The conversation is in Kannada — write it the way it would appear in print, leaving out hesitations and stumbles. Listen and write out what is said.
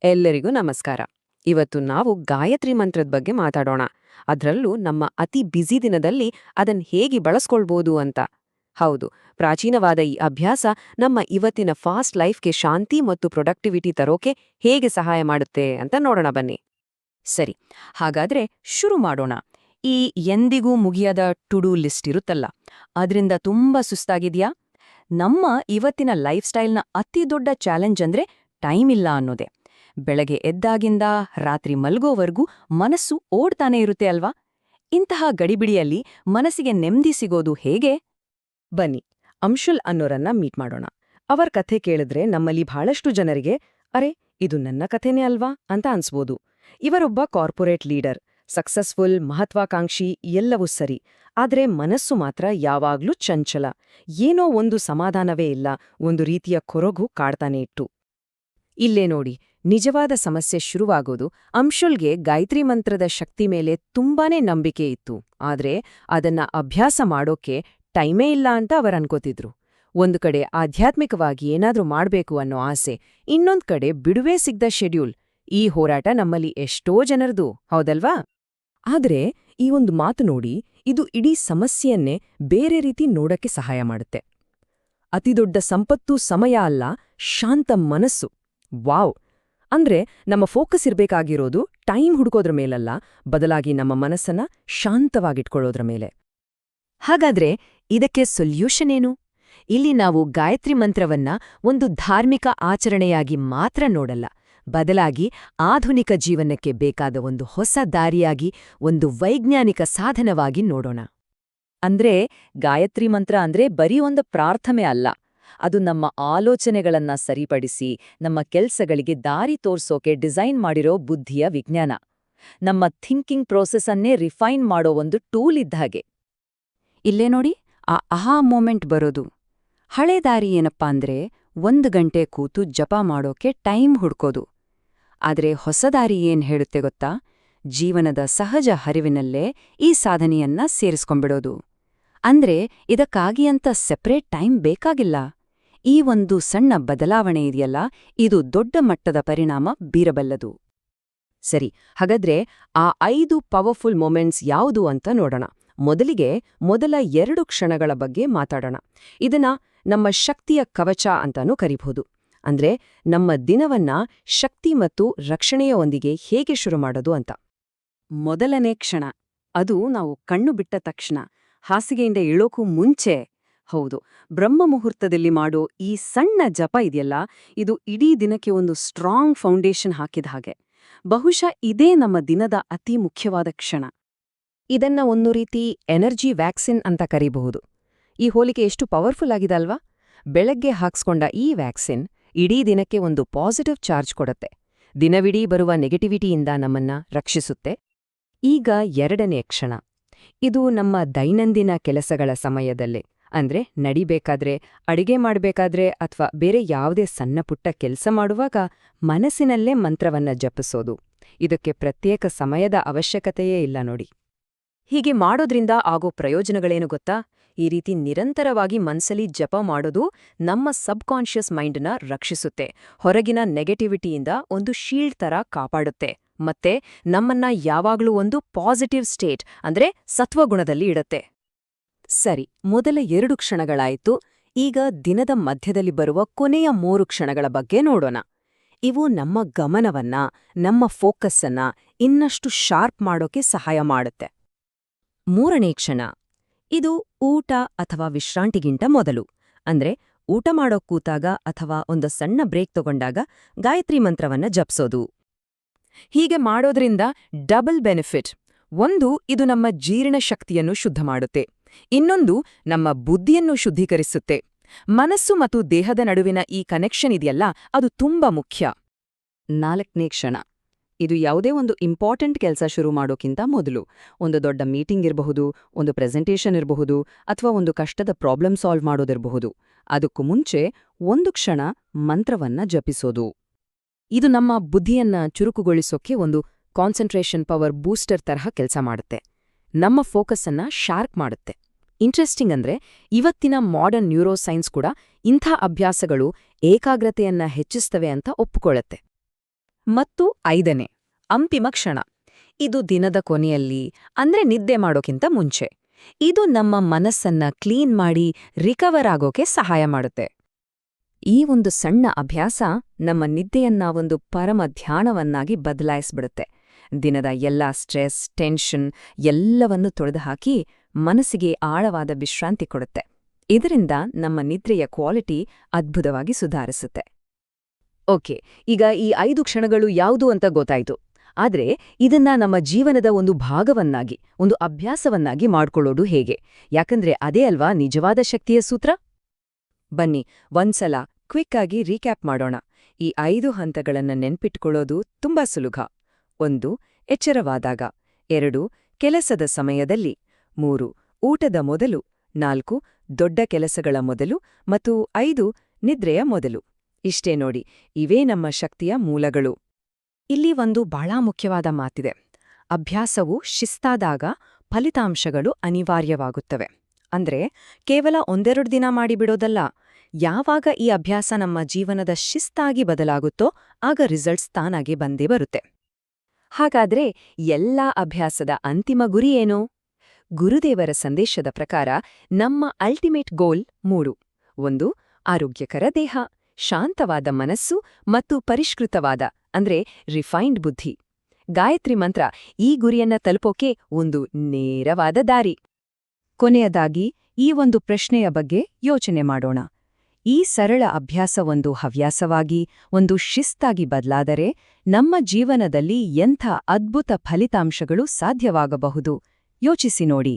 ಎಲ್ಲರಿಗೂ ನಮಸ್ಕಾರ. ಇವತ್ತು ನಾವು ಗಾಯತ್ರಿ ಮಂತ್ರದ ಬಗ್ಗೆ ಮಾತಾಡೋಣ. ಅದ್ರಲ್ಲೂ ನಮ್ಮ ಅತಿ ಬ್ಯುಸಿ ದಿನದಲ್ಲಿ ಅದನ್ ಹೇಗೆ ಬಳಸ್ಕೊಳ್ಬೋದು ಅಂತ. ಹೌದು, ಪ್ರಾಚೀನವಾದ ಈ ಅಭ್ಯಾಸ ನಮ್ಮ ಇವತ್ತಿನ ಫಾಸ್ಟ್ ಲೈಫ್ಗೆ ಶಾಂತಿ ಮತ್ತು ಪ್ರೊಡಕ್ಟಿವಿಟಿ ತರೋಕೆ ಹೇಗೆ ಸಹಾಯ ಮಾಡುತ್ತೆ ಅಂತ ನೋಡೋಣ ಬನ್ನಿ. ಸರಿ, ಹಾಗಾದ್ರೆ ಶುರು ಮಾಡೋಣ. ಈ ಎಂದಿಗೂ ಮುಗಿಯದ ಟು ಡೂ ಲಿಸ್ಟ್ ಇರುತ್ತಲ್ಲ, ಅದ್ರಿಂದ ತುಂಬಾ ಸುಸ್ತಾಗಿದ್ಯಾ? ನಮ್ಮ ಇವತ್ತಿನ ಲೈಫ್ ಸ್ಟೈಲ್ನ ಅತಿ ದೊಡ್ಡ ಚಾಲೆಂಜ್ ಅಂದ್ರೆ ಟೈಮ್ ಇಲ್ಲ ಅನ್ನೋದೇ. ಬೆಳಗ್ಗೆ ಎದ್ದಾಗಿಂದ ರಾತ್ರಿ ಮಲ್ಗೋವರೆಗೂ ಮನಸ್ಸು ಓಡ್ತಾನೆ ಇರುತ್ತೆ ಅಲ್ವಾ? ಇಂತಹ ಗಡಿಬಿಡಿಯಲ್ಲಿ ಮನಸ್ಸಿಗೆ ನೆಮ್ಮದಿ ಸಿಗೋದು ಹೇಗೆ? ಬನ್ನಿ, ಅಂಶುಲ್ ಅನ್ನೋರನ್ನ ಮೀಟ್ ಮಾಡೋಣ. ಅವರ ಕಥೆ ಕೇಳಿದ್ರೆ ನಮ್ಮಲ್ಲಿ ಬಹಳಷ್ಟು ಜನರಿಗೆ ಅರೆ, ಇದು ನನ್ನ ಕಥೆನೇ ಅಲ್ವಾ ಅಂತ ಅನ್ಸ್ಬೋದು. ಇವರೊಬ್ಬ ಕಾರ್ಪೊರೇಟ್ ಲೀಡರ್, ಸಕ್ಸಸ್ಫುಲ್, ಮಹತ್ವಾಕಾಂಕ್ಷಿ, ಎಲ್ಲವೂ ಸರಿ. ಆದ್ರೆ ಮನಸ್ಸು ಮಾತ್ರ ಯಾವಾಗ್ಲೂ ಚಂಚಲ. ಏನೋ ಒಂದು ಸಮಾಧಾನವೇ ಇಲ್ಲ, ಒಂದು ರೀತಿಯ ಕೊರಗು ಕಾಡ್ತಾನೆ ಇಟ್ಟು. ಇಲ್ಲೇ ನೋಡಿ, ನಿಜವಾದ ಸಮಸ್ಯೆ ಶುರುವಾಗೋದು. ಅಂಶುಲ್ಗೆ ಗಾಯತ್ರಿ ಮಂತ್ರದ ಶಕ್ತಿ ಮೇಲೆ ತುಂಬಾನೇ ನಂಬಿಕೆ ಇತ್ತು, ಆದ್ರೆ ಅದನ್ನ ಅಭ್ಯಾಸ ಮಾಡೋಕೆ ಟೈಮೇ ಇಲ್ಲ ಅಂತ ಅವರನ್ಕೋತಿದ್ರು. ಒಂದು ಕಡೆ ಆಧ್ಯಾತ್ಮಿಕವಾಗಿ ಏನಾದ್ರೂ ಮಾಡ್ಬೇಕು ಅನ್ನೋ ಆಸೆ, ಇನ್ನೊಂದ್ ಕಡೆ ಬಿಡುವೆ ಸಿಗ್ದ ಶೆಡ್ಯೂಲ್. ಈ ಹೋರಾಟ ನಮ್ಮಲ್ಲಿ ಎಷ್ಟೋ ಜನರದು, ಹೌದಲ್ವಾ? ಆದ್ರೆ ಈ ಒಂದು ಮಾತು ನೋಡಿ, ಇದು ಇಡೀ ಸಮಸ್ಯೆಯನ್ನೇ ಬೇರೆ ರೀತಿ ನೋಡಕ್ಕೆ ಸಹಾಯ ಮಾಡುತ್ತೆ. ಅತಿದೊಡ್ಡ ಸಂಪತ್ತು ಸಮಯ ಅಲ್ಲ, ಶಾಂತ ಮನಸ್ಸು. ವಾವ್! ಅಂದ್ರೆ ನಮ್ಮ ಫೋಕಸ್ ಇರ್ಬೇಕಾಗಿರೋದು ಟೈಮ್ ಹುಡುಕೋದ್ರ ಮೇಲಲ್ಲ, ಬದಲಾಗಿ ನಮ್ಮ ಮನಸ್ಸನ್ನ ಶಾಂತವಾಗಿಟ್ಕೊಳ್ಳೋದ್ರ ಮೇಲೆ. ಹಾಗಾದ್ರೆ ಇದಕ್ಕೆ ಸೊಲ್ಯೂಷನ್ ಏನು? ಇಲ್ಲಿ ನಾವು ಗಾಯತ್ರಿ ಮಂತ್ರವನ್ನ ಒಂದು ಧಾರ್ಮಿಕ ಆಚರಣೆಯಾಗಿ ಮಾತ್ರ ನೋಡಲ್ಲ, ಬದಲಾಗಿ ಆಧುನಿಕ ಜೀವನಕ್ಕೆ ಬೇಕಾದ ಒಂದು ಹೊಸ ದಾರಿಯಾಗಿ, ಒಂದು ವೈಜ್ಞಾನಿಕ ಸಾಧನವಾಗಿ ನೋಡೋಣ. ಅಂದ್ರೆ ಗಾಯತ್ರಿ ಮಂತ್ರ ಅಂದ್ರೆ ಬರೀ ಒಂದು ಪ್ರಾರ್ಥನೆ ಅಲ್ಲ, ಅದು ನಮ್ಮ ಆಲೋಚನೆಗಳನ್ನ ಸರಿಪಡಿಸಿ ನಮ್ಮ ಕೆಲ್ಸಗಳಿಗೆ ದಾರಿ ತೋರ್ಸೋಕೆ ಡಿಸೈನ್ ಮಾಡಿರೋ ಬುದ್ಧಿಯ ವಿಜ್ಞಾನ. ನಮ್ಮ ಥಿಂಕಿಂಗ್ ಪ್ರೋಸೆಸ್ ಅನ್ನೇ ರಿಫೈನ್ ಮಾಡೋ ಒಂದು ಟೂಲ್ ಇದ್ದ ಹಾಗೆ. ಇಲ್ಲೇ ನೋಡಿ, ಆ ಆಹಾ ಮೂಮೆಂಟ್ ಬರೋದು. ಹಳೆ ದಾರಿ ಏನಪ್ಪಾ ಅಂದ್ರೆ 1 ಗಂಟೆ ಕೂತು ಜಪ ಮಾಡೋಕೆ ಟೈಮ್ ಹುಡ್ಕೋದು. ಆದ್ರೆ ಹೊಸ ದಾರಿ ಏನ್ ಹೇಳುತ್ತೆ ಗೊತ್ತಾ? ಜೀವನದ ಸಹಜ ಹರಿವಿನಲ್ಲೇ ಈ ಸಾಧನೆಯನ್ನ ಸೇರಿಸ್ಕೊಂಡ್ಬಿಡೋದು. ಅಂದ್ರೆ ಇದಕ್ಕಾಗಿ ಅಂತ ಸೆಪ್ರೇಟ್ ಟೈಮ್ ಬೇಕಾಗಿಲ್ಲ. ಈ ಒಂದು ಸಣ್ಣ ಬದಲಾವಣೆ ಇದೆಯಲ್ಲ, ಇದು ದೊಡ್ಡ ಮಟ್ಟದ ಪರಿಣಾಮ ಬೀರಬಲ್ಲದು. ಸರಿ, ಹಾಗಾದ್ರೆ ಆ 5 ಪವರ್ಫುಲ್ ಮೊಮೆಂಟ್ಸ್ ಯಾವುದು ಅಂತ ನೋಡೋಣ. ಮೊದಲಿಗೆ ಮೊದಲ 2 ಕ್ಷಣಗಳ ಬಗ್ಗೆ ಮಾತಾಡೋಣ. ಇದನ್ನ ನಮ್ಮ ಶಕ್ತಿಯ ಕವಚ ಅಂತಾನೂ ಕರಿಬಹುದು. ಅಂದ್ರೆ ನಮ್ಮ ದಿನವನ್ನ ಶಕ್ತಿ ಮತ್ತು ರಕ್ಷಣೆಯ ಒಂದಿಗೆ ಹೇಗೆ ಶುರು ಮಾಡೋದು ಅಂತ. ಮೊದಲನೇ ಕ್ಷಣ, ಅದು ನಾವು ಕಣ್ಣು ಬಿಟ್ಟ ತಕ್ಷಣ, ಹಾಸಿಗೆಯಿಂದ ಇಳೋಕೂ ಮುಂಚೆ. ಹೌದು, ಬ್ರಹ್ಮ ಮುಹೂರ್ತದಲ್ಲಿ ಮಾಡೋ ಈ ಸಣ್ಣ ಜಪ ಇದೆಯಲ್ಲ, ಇದು ಇಡೀ ದಿನಕ್ಕೆ ಒಂದು ಸ್ಟ್ರಾಂಗ್ ಫೌಂಡೇಶನ್ ಹಾಕಿದ ಹಾಗೆ. ಬಹುಶಃ ಇದೇ ನಮ್ಮ ದಿನದ ಅತಿ ಮುಖ್ಯವಾದ ಕ್ಷಣ. ಇದನ್ನ ಒಂದು ರೀತಿ ಎನರ್ಜಿ ವ್ಯಾಕ್ಸಿನ್ ಅಂತ ಕರೀಬಹುದು. ಈ ಹೋಲಿಕೆ ಎಷ್ಟು ಪವರ್ಫುಲ್ ಆಗಿದೆ ಅಲ್ವಾ? ಬೆಳಗ್ಗೆ ಹಾಕ್ಸ್ಕೊಂಡ ಈ ವ್ಯಾಕ್ಸಿನ್ ಇಡೀ ದಿನಕ್ಕೆ ಒಂದು ಪಾಸಿಟಿವ್ ಚಾರ್ಜ್ ಕೊಡುತ್ತೆ, ದಿನವಿಡೀ ಬರುವ ನೆಗೆಟಿವಿಟಿಯಿಂದ ನಮ್ಮನ್ನ ರಕ್ಷಿಸುತ್ತೆ. ಈಗ 2ನೇ ಕ್ಷಣ, ಇದು ನಮ್ಮ ದೈನಂದಿನ ಕೆಲಸಗಳ ಸಮಯದಲ್ಲೇ, ಅಂದ್ರೆ ನಡಿಬೇಕಾದ್ರೆ, ಅಡಿಗೆ ಮಾಡ್ಬೇಕಾದ್ರೆ ಅಥವಾ ಬೇರೆ ಯಾವುದೇ ಸಣ್ಣ ಪುಟ್ಟ ಕೆಲಸ ಮಾಡುವಾಗ ಮನಸ್ಸಿನಲ್ಲೇ ಮಂತ್ರವನ್ನ ಜಪಿಸೋದು. ಇದಕ್ಕೆ ಪ್ರತ್ಯೇಕ ಸಮಯದ ಅವಶ್ಯಕತೆಯೇ ಇಲ್ಲ ನೋಡಿ. ಹೀಗೆ ಮಾಡೋದ್ರಿಂದ ಆಗೋ ಪ್ರಯೋಜನಗಳೇನು ಗೊತ್ತಾ? ಈ ರೀತಿ ನಿರಂತರವಾಗಿ ಮನ್ಸಲ್ಲಿ ಜಪ ಮಾಡೋದು ನಮ್ಮ ಸಬ್ಕಾನ್ಷಿಯಸ್ ಮೈಂಡ್ನ ರಕ್ಷಿಸುತ್ತೆ, ಹೊರಗಿನ ನೆಗೆಟಿವಿಟಿಯಿಂದ ಒಂದು ಶೀಲ್ಡ್ ತರ ಕಾಪಾಡುತ್ತೆ, ಮತ್ತೆ ನಮ್ಮನ್ನ ಯಾವಾಗ್ಲೂ ಒಂದು ಪಾಸಿಟಿವ್ ಸ್ಟೇಟ್ ಅಂದ್ರೆ ಸತ್ವಗುಣದಲ್ಲಿ ಇಡತ್ತೆ. ಸರಿ, ಮೊದಲ 2 ಕ್ಷಣಗಳಾಯ್ತು. ಈಗ ದಿನದ ಮಧ್ಯದಲ್ಲಿ ಬರುವ ಕೊನೆಯ 3 ಕ್ಷಣಗಳ ಬಗ್ಗೆ ನೋಡೋಣ. ಇವು ನಮ್ಮ ಗಮನವನ್ನ, ನಮ್ಮ ಫೋಕಸ್ಸನ್ನ ಇನ್ನಷ್ಟು ಶಾರ್ಪ್ ಮಾಡೋಕೆ ಸಹಾಯ ಮಾಡುತ್ತೆ. 3ನೇ ಕ್ಷಣ, ಇದು ಊಟ ಅಥವಾ ವಿಶ್ರಾಂತಿಗಿಂತ ಮೊದಲು. ಅಂದ್ರೆ ಊಟ ಮಾಡೋಕ್ ಕೂತಾಗ ಅಥವಾ ಒಂದು ಸಣ್ಣ ಬ್ರೇಕ್ ತಗೊಂಡಾಗ ಗಾಯತ್ರಿ ಮಂತ್ರವನ್ನ ಜಪ್ಸೋದು. ಹೀಗೆ ಮಾಡೋದ್ರಿಂದ ಡಬಲ್ ಬೆನಿಫಿಟ್. ಒಂದು, ಇದು ನಮ್ಮ ಜೀರ್ಣ ಶಕ್ತಿಯನ್ನು ಶುದ್ಧ ಮಾಡುತ್ತೆ. ಇನ್ನೊಂದು, ನಮ್ಮ ಬುದ್ಧಿಯನ್ನು ಶುದ್ಧೀಕರಿಸುತ್ತೆ. ಮನಸ್ಸು ಮತ್ತು ದೇಹದ ನಡುವಿನ ಈ ಕನೆಕ್ಷನ್ ಇದೆಯಲ್ಲ, ಅದು ತುಂಬಾ ಮುಖ್ಯ. 4ನೇ ಕ್ಷಣ, ಇದು ಯಾವುದೇ ಒಂದು ಇಂಪಾರ್ಟೆಂಟ್ ಕೆಲಸ ಶುರು ಮಾಡೋಕ್ಕಿಂತ ಮೊದಲು, ಒಂದು ದೊಡ್ಡ ಮೀಟಿಂಗ್ ಇರಬಹುದು, ಒಂದು ಪ್ರೆಸೆಂಟೇಷನ್ ಇರಬಹುದು, ಅಥವಾ ಒಂದು ಕಷ್ಟದ ಪ್ರಾಬ್ಲಮ್ ಸಾಲ್ವ್ ಮಾಡೋದಿರಬಹುದು, ಅದಕ್ಕೂ ಮುಂಚೆ 1 ಕ್ಷಣ ಮಂತ್ರವನ್ನ ಜಪಿಸೋದು. ಇದು ನಮ್ಮ ಬುದ್ಧಿಯನ್ನ ಚುರುಕುಗೊಳಿಸೋಕೆ ಒಂದು ಕಾನ್ಸಂಟ್ರೇಷನ್ ಪವರ್ ಬೂಸ್ಟರ್ ತರಹ ಕೆಲಸ ಮಾಡುತ್ತೆ, ನಮ್ಮ ಫೋಕಸ್ಸನ್ನ ಶಾರ್ಪ್ ಮಾಡುತ್ತೆ. ಇಂಟ್ರೆಸ್ಟಿಂಗ್ ಅಂದ್ರೆ, ಇವತ್ತಿನ ಮಾಡರ್ನ್ ನ್ಯೂರೋಸೈನ್ಸ್ ಕೂಡ ಇಂಥ ಅಭ್ಯಾಸಗಳು ಏಕಾಗ್ರತೆಯನ್ನ ಹೆಚ್ಚಿಸ್ತವೆ ಅಂತ ಒಪ್ಪಿಕೊಳ್ಳುತ್ತೆ. ಮತ್ತು 5ನೇ ಅಂತಿಮ ಕ್ಷಣ. ಇದು ದಿನದ ಕೊನೆಯಲ್ಲಿ ಅಂದ್ರೆ ನಿದ್ದೆ ಮಾಡೋಕ್ಕಿಂತ ಮುಂಚೆ. ಇದು ನಮ್ಮ ಮನಸ್ಸನ್ನ ಕ್ಲೀನ್ ಮಾಡಿ ರಿಕವರ್ ಆಗೋಕೆ ಸಹಾಯ ಮಾಡುತ್ತೆ. ಈ ಒಂದು ಸಣ್ಣ ಅಭ್ಯಾಸ ನಮ್ಮ ನಿದ್ದೆಯನ್ನ ಒಂದು ಪರಮ ಧ್ಯಾನವನ್ನಾಗಿ ಬದಲಾಯಿಸ್ಬಿಡುತ್ತೆ. ದಿನದ ಎಲ್ಲಾ ಸ್ಟ್ರೆಸ್, ಟೆನ್ಷನ್ ಎಲ್ಲವನ್ನೂ ತೊಡೆದುಹಾಕಿ ಮನಸ್ಸಿಗೆ ಆಳವಾದ ವಿಶ್ರಾಂತಿ ಕೊಡುತ್ತೆ. ಇದರಿಂದ ನಮ್ಮ ನಿದ್ರೆಯ ಕ್ವಾಲಿಟಿ ಅದ್ಭುತವಾಗಿ ಸುಧಾರಿಸುತ್ತೆ. ಓಕೆ, ಈಗ ಈ 5 ಕ್ಷಣಗಳು ಯಾವುದು ಅಂತ ಗೊತ್ತಾಯ್ತು. ಆದ್ರೆ ಇದನ್ನ ನಮ್ಮ ಜೀವನದ ಒಂದು ಭಾಗವನ್ನಾಗಿ, ಒಂದು ಅಭ್ಯಾಸವನ್ನಾಗಿ ಮಾಡ್ಕೊಳ್ಳೋದು ಹೇಗೆ? ಯಾಕಂದ್ರೆ ಅದೇ ಅಲ್ವಾ ನಿಜವಾದ ಶಕ್ತಿಯ ಸೂತ್ರ? ಬನ್ನಿ ಒಂದ್ಸಲ ಕ್ವಿಕ್ ಆಗಿ ರೀಕ್ಯಾಪ್ ಮಾಡೋಣ. ಈ 5 ಹಂತಗಳನ್ನ ನೆನ್ಪಿಟ್ಕೊಳ್ಳೋದು ತುಂಬಾ ಸುಲಭ. 1. ಎಚ್ಚರವಾದಾಗ. 2. ಕೆಲಸದ ಸಮಯದಲ್ಲಿ. 3. ಊಟದ ಮೊದಲು. 4. ದೊಡ್ಡ ಕೆಲಸಗಳ ಮೊದಲು. ಮತ್ತು 5. ನಿದ್ರೆಯ ಮೊದಲು. ಇಷ್ಟೇ ನೋಡಿ, ಇವೇ ನಮ್ಮ ಶಕ್ತಿಯ ಮೂಲಗಳು. ಇಲ್ಲಿ ಒಂದು ಬಹಳ ಮುಖ್ಯವಾದ ಮಾತಿದೆ. ಅಭ್ಯಾಸವು ಶಿಸ್ತಾದಾಗ ಫಲಿತಾಂಶಗಳು ಅನಿವಾರ್ಯವಾಗುತ್ತವೆ. ಅಂದ್ರೆ ಕೇವಲ 1-2 ದಿನ ಮಾಡಿಬಿಡೋದಲ್ಲ. ಯಾವಾಗ ಈ ಅಭ್ಯಾಸ ನಮ್ಮ ಜೀವನದ ಶಿಸ್ತಾಗಿ ಬದಲಾಗುತ್ತೋ ಆಗ ರಿಸಲ್ಟ್ಸ್ ತಾನಾಗೆ ಬಂದೇ ಬರುತ್ತೆ. ಹಾಗಾದ್ರೆ ಎಲ್ಲಾ ಅಭ್ಯಾಸದ ಅಂತಿಮ ಗುರಿ ಏನು? ಗುರುದೇವರ ಸಂದೇಶದ ಪ್ರಕಾರ ನಮ್ಮ ಅಲ್ಟಿಮೇಟ್ ಗೋಲ್ 3. 1. ಆರೋಗ್ಯಕರ ದೇಹ, ಶಾಂತವಾದ ಮನಸ್ಸು ಮತ್ತು ಪರಿಷ್ಕೃತವಾದ ಅಂದ್ರೆ ರಿಫೈನ್ಡ್ ಬುದ್ಧಿ. ಗಾಯತ್ರಿ ಮಂತ್ರ ಈ ಗುರಿಯನ್ನ ತಲುಪೋಕೆ ಒಂದು ನೇರವಾದ ದಾರಿ. ಕೊನೆಯದಾಗಿ ಈ ಒಂದು ಪ್ರಶ್ನೆಯ ಬಗ್ಗೆ ಯೋಚನೆ ಮಾಡೋಣ. ಈ ಸರಳ ಅಭ್ಯಾಸ ಒಂದು ಹವ್ಯಾಸವಾಗಿ, ಒಂದು ಶಿಸ್ತಾಗಿ ಬದಲಾದರೆ ನಮ್ಮ ಜೀವನದಲ್ಲಿ ಎಂಥ ಅದ್ಭುತ ಫಲಿತಾಂಶಗಳು ಸಾಧ್ಯವಾಗಬಹುದು? ಯೋಚಿಸಿ ನೋಡಿ.